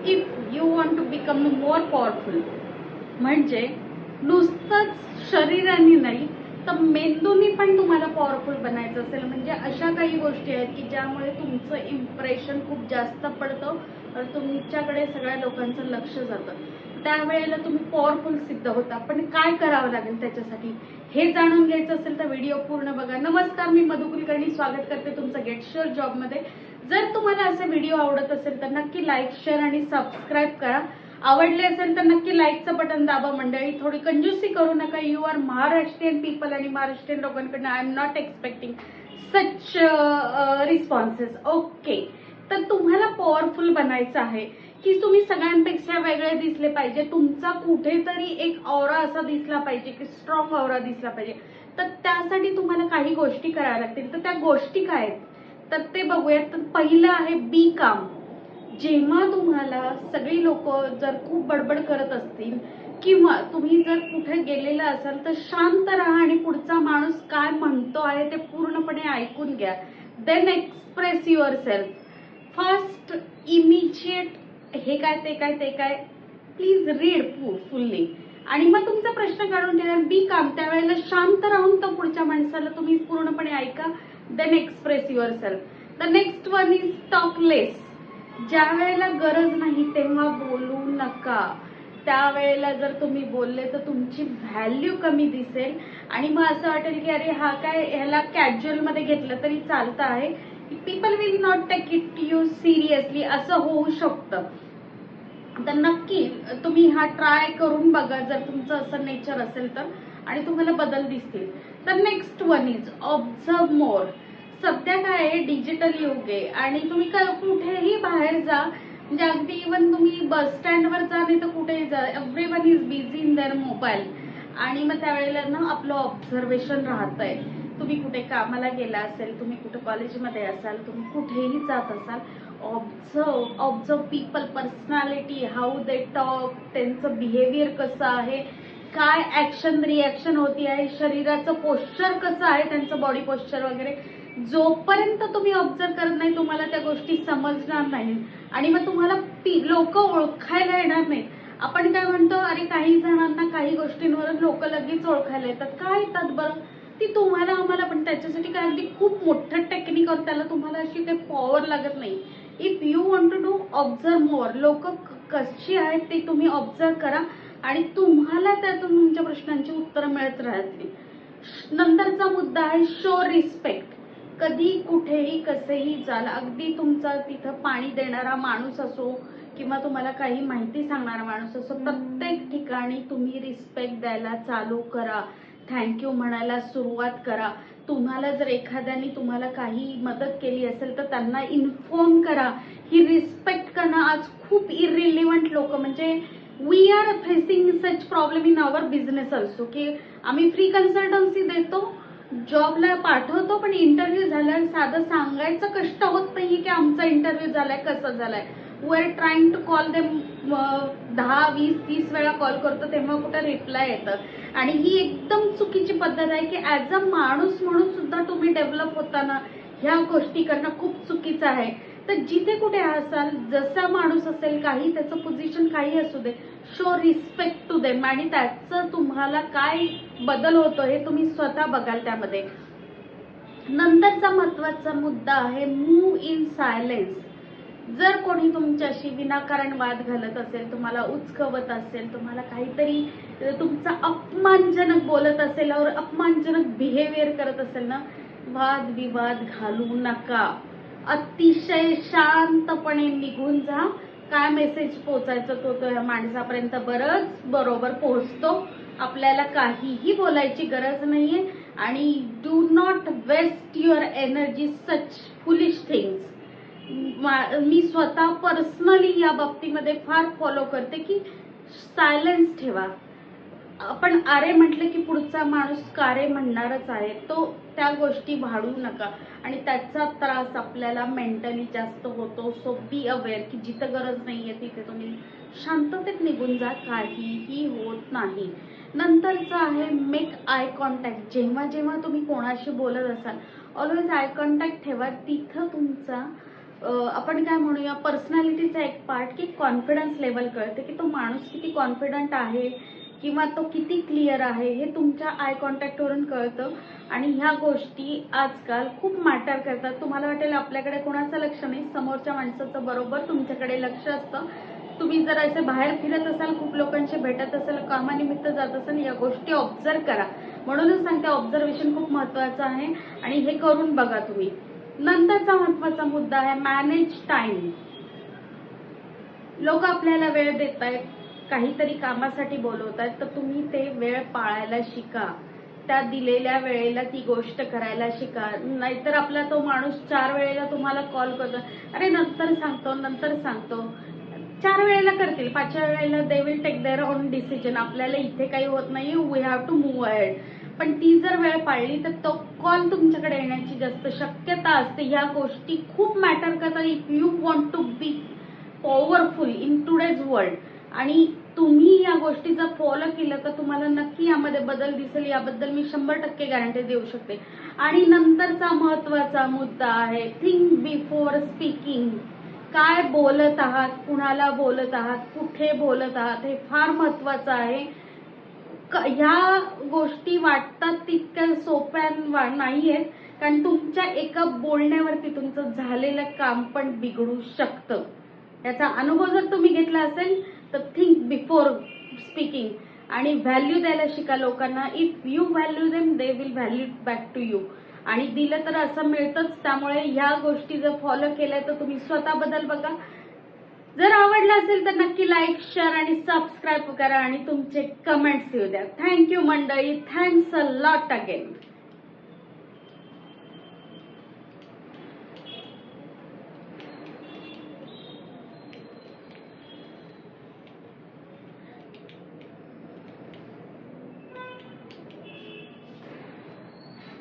If you want to become more powerful, म्हणजे नुसतंच शरीराने नाही तर मेंदूनी पण तुम्हाला पॉवरफुल बनायचं असेल, म्हणजे अशा काही गोष्टी आहेत की ज्यामुळे तुमचं इम्प्रेशन खूप जास्त पडतं और तुमच्याकडे सगळ्या लोकांचं लक्ष जातं. त्यावेळेला तुम्ही पॉवरफुल सिद्ध होता. पण काय करावं लागेल त्याच्यासाठी हे जाणून घ्यायचं असेल तर व्हिडिओ पूर्ण बघा. नमस्कार, मी मधु कुलकर्णी स्वागत करते तुमचं गेट शुअर जॉब मध्ये. जर तुम्हाला असे व्हिडिओ आवडत असेल तर नक्की लाईक, शेअर आणि सबस्क्राईब करा. आवडले असेल तर नक्की लाईकचं बटन दाबा. मंडळी, थोडी कंजूसी करू नका. यू आर महाराष्ट्रीयन पीपल आणि महाराष्ट्रीयन लोकांकडून I am not expecting such responses. Okay, तर तुम्हाला पॉवरफुल बनायचं आहे की तुम्ही सगळ्यांपेक्षा वेगळे दिसले पाहिजे. तुमचा कुठेतरी एक ऑरा असा दिसला पाहिजे की स्ट्रॉंग ऑरा दिसला पाहिजे. तर त्यासाठी तुम्हाला काही गोष्टी कराव्या लागतील. तर त्या गोष्टी काय आहेत तर ते बघूयात. तर पहिलं आहे बी काम. जेव्हा तुम्हाला सगळी लोक जर खूप बडबड करत असतील किंवा तुम्ही जर कुठे गेलेला असाल तर शांत राहा आणि पुढचा माणूस काय म्हणतो आहे ते पूर्णपणे ऐकून घ्या. Then express yourself fast, immediate. हे काय ते काय ते काय, प्लीज रीड फुल्ली आणि मग तुमचा प्रश्न काढून ठेवा. बी काम. त्यावेळेला शांत राहून तो पुढच्या माणसाला तुम्ही पूर्णपणे ऐका. Then express yourself. The next one is talk less. ज्या वेळेला गरज नाही तेव्हा बोलू नका. त्यावेळेला जर तुम्ही बोलले तर तुमची व्हॅल्यू कमी दिसेल आणि मग असं वाटेल की अरे हा काय, ह्याला कॅज्युअल मध्ये घेतलं तरी चालतं आहे. People will not take it you seriously, असं होऊ शकतं. तर नक्की तुम्ही हा ट्राय करून बघा जर तुमचं असं नेचर असेल तर, आणि तुम्हाला बदल दिसतील. तर नेक्स्ट वन इज ऑब्झर्व मोर. सध्या काय आहे, डिजिटल युग आहे आणि तुम्ही कुठेही बाहेर जा, म्हणजे अगदी इव्हन तुम्ही बस स्टँडवर जा नाही तर कुठेही जा, everyone is busy in their mobile. आणि मग त्यावेळेला ना आपलं ऑब्झर्वेशन राहतंय. तुम्ही कुठे कामाला गेला असेल, तुम्ही कुठे कॉलेजमध्ये असाल, तुम्ही कुठेही जात असाल, observe people, personality, how they talk, त्यांचं बिहेवियर कसं आहे, काय ऍक्शन रिॲक्शन होती आहे, शरीराचं पोश्चर कसं आहे, त्यांचं बॉडी पोश्चर वगैरे. जोपर्यंत तुम्ही ऑब्झर्व करत नाही तुम्हाला त्या गोष्टी समजणार नाही आणि मग तुम्हाला लोक ओळखायला येणार नाहीत. आपण काय म्हणतो, अरे काही जणांना काही गोष्टींवरून लोक लगेच ओळखायला येतात. काय येतात बरं, ती तुम्हाला आम्हाला, पण त्याच्यासाठी काय अगदी खूप मोठं टेक्निक और त्याला तुम्हाला अशी काही पॉवर लागत नाही. If you want to do, observe more. लोक कशी आहेत ते तुम्ही ऑब्झर्व करा आणि तुम्हाला त्यातून तुमच्या प्रश्नांची उत्तरं मिळत राहतील. नंतरचा मुद्दा आहे शो रिस्पेक्ट. कधी कुठेही कसेही जाल, अगदी तुमचा तिथं पाणी देणारा माणूस असो किंवा तुम्हाला काही माहिती सांगणारा माणूस असो, प्रत्येक ठिकाणी तुम्ही रिस्पेक्ट द्यायला चालू करा. थँक्यू म्हणायला सुरुवात करा. तुम्हाला जर एखाद्याने तुम्हाला काही मदत केली असेल तर त्यांना इन्फॉर्म करा. ही रिस्पेक्ट करणं आज खूप इरिलिव्हंट लोक, म्हणजे we are facing such problem in our business also की आम्ही फ्री कन्सल्टन्सी देतो, जॉबला पाठवतो, पण इंटरव्ह्यू झाल्यावर साधं सांगायचं कष्ट होत नाहीये की आमचा इंटरव्ह्यू झालाय, कसा झालाय. We are trying to call them 10, 20, 30 वेळा कॉल करतो तेव्हा कुठे रिप्लाय येतं. आणि ही एकदम चुकीची पद्धत आहे की ऍज अ माणूस म्हणून सुद्धा तुम्ही डेव्हलप होताना ह्या गोष्टी करणं खूप चुकीचं आहे. तर जिथे कुठे असाल, जसा माणूस असेल, काही त्याचं पोझिशन काही असू दे, शो रिस्पेक्ट टू देम आणि त्याचं तुम्हाला काय बदल होतो हे तुम्ही स्वतः बघाल त्यामध्ये. नंतरचा महत्वाचा मुद्दा आहे मूव्ह इन सायलेन्स. जर कोणी तुमच्याशी विनाकारण वाद घालत असेल, तुम्हाला उचकवत असेल, तुम्हाला काहीतरी तुमचा अपमानजनक बोलत असेल और अपमानजनक बिहेवियर करत असेल ना, वाद विवाद घालू नका. अतिशय शांतपणे निघून जा. काय मेसेज पोहोचायचा तो त्या माणसापर्यंत बरोबर पोहोचतो. आपल्याला काहीही बोलायची गरज नाहीये आणि do not waste your energy such foolish things. मी स्वतः पर्सनली या बाबतीमध्ये फार फॉलो करते की सायलेन्स ठेवा. आपण आरे म्हटलं की पुढचा माणूस कारे म्हणणारच आहे. तो त्या गोष्टी वाढू नका आणि त्याचा त्रास आपल्याला मेंटली जास्त होतो. सो बी अवेअर की जिथं गरज नाहीये तिथे तुम्ही शांततेत निघून जा, काहीही होत नाही. नंतरचं आहे मेक आय कॉन्टॅक्ट. जेव्हा तुम्ही कोणाशी बोलत असाल ऑलवेज आय कॉन्टॅक्ट ठेवा. तिथं तुमचा आपण काय म्हणूया पर्सनॅलिटीचा एक पार्ट की कॉन्फिडन्स लेवल कळते की तो माणूस किती कॉन्फिडंट आहे किंवा तो किती क्लिअर आहे हे तुमच्या आय कॉन्टॅक्टवरून कळतं. आणि ह्या गोष्टी आजकाल खूप मॅटर करतात. तुम्हाला वाटेल आपल्याकडे कोणाचं लक्ष नाही, समोरच्या माणसाचं बरोबर तुमच्याकडे लक्ष असतं. तुम्ही जर असे बाहेर फिरत असाल, खूप लोकांशी भेटत असाल, कामानिमित्त जात असाल, या गोष्टी ऑब्झर्व करा. म्हणूनच सांगते ऑब्झर्वेशन खूप महत्त्वाचं आहे आणि हे करून बघा तुम्ही. नंतरचा महत्त्वाचा मुद्दा आहे मॅनेज टाइम. लोक आपल्याला वेळ देत आहेत, काहीतरी कामासाठी बोलवत आहेत, तर तुम्ही ते वेळ पाळायला शिका. त्या दिलेल्या वेळेला ती गोष्ट करायला शिका. नाहीतर आपला तो माणूस 4 वेळेला तुम्हाला कॉल करतो, अरे नंतर सांगतो नंतर सांगतो. 4 वेळेला करतील, 5व्या वेळेला they will take their own decision. आपल्याला इथे काही होत नाही, we have to move ahead. पण ती जर वेळ पाळली तर तो कॉल तुमच्याकडे येण्याची जास्त शक्यता असते. ह्या गोष्टी खूप मॅटर करतात if you want to be powerful in today's world. आणि तुम्ही या गोष्टी जर फॉलो केलं तर तुम्हाला नक्की यामध्ये बदल दिसेल, याबद्दल मी 100% गॅरंटी देऊ शकते. आणि नंतरचा महत्त्वाचा मुद्दा आहे थिंक बिफोर स्पीकिंग. काय बोलत आहात, कुणाला बोलत आहात, कुठे बोलत आहात, हे फार महत्त्वाचं आहे. ह्या गोष्टी वाटतात तितक्या सोप्या नाहीयेत, कारण तुमच्या एका बोलण्यावरती तुमचं झालेलं काम पण बिघडू शकतं. याचा अनुभव जर तुम्ही घेतला असेल तर थिंक बिफोर स्पीकिंग आणि व्हॅल्यू द्यायला शिका लोकांना. If you value them they will value back to you. आणि दिलं तर असं मिळतंच. त्यामुळे ह्या गोष्टी जर फॉलो केल्या तर तुम्ही स्वतः बदल बघा. जर आवडलं असेल तर नक्की लाईक, शेअर आणि सबस्क्राईब करा आणि तुमचे कमेंट्स येऊ द्या. थँक्यू मंडळी. Thanks a lot again.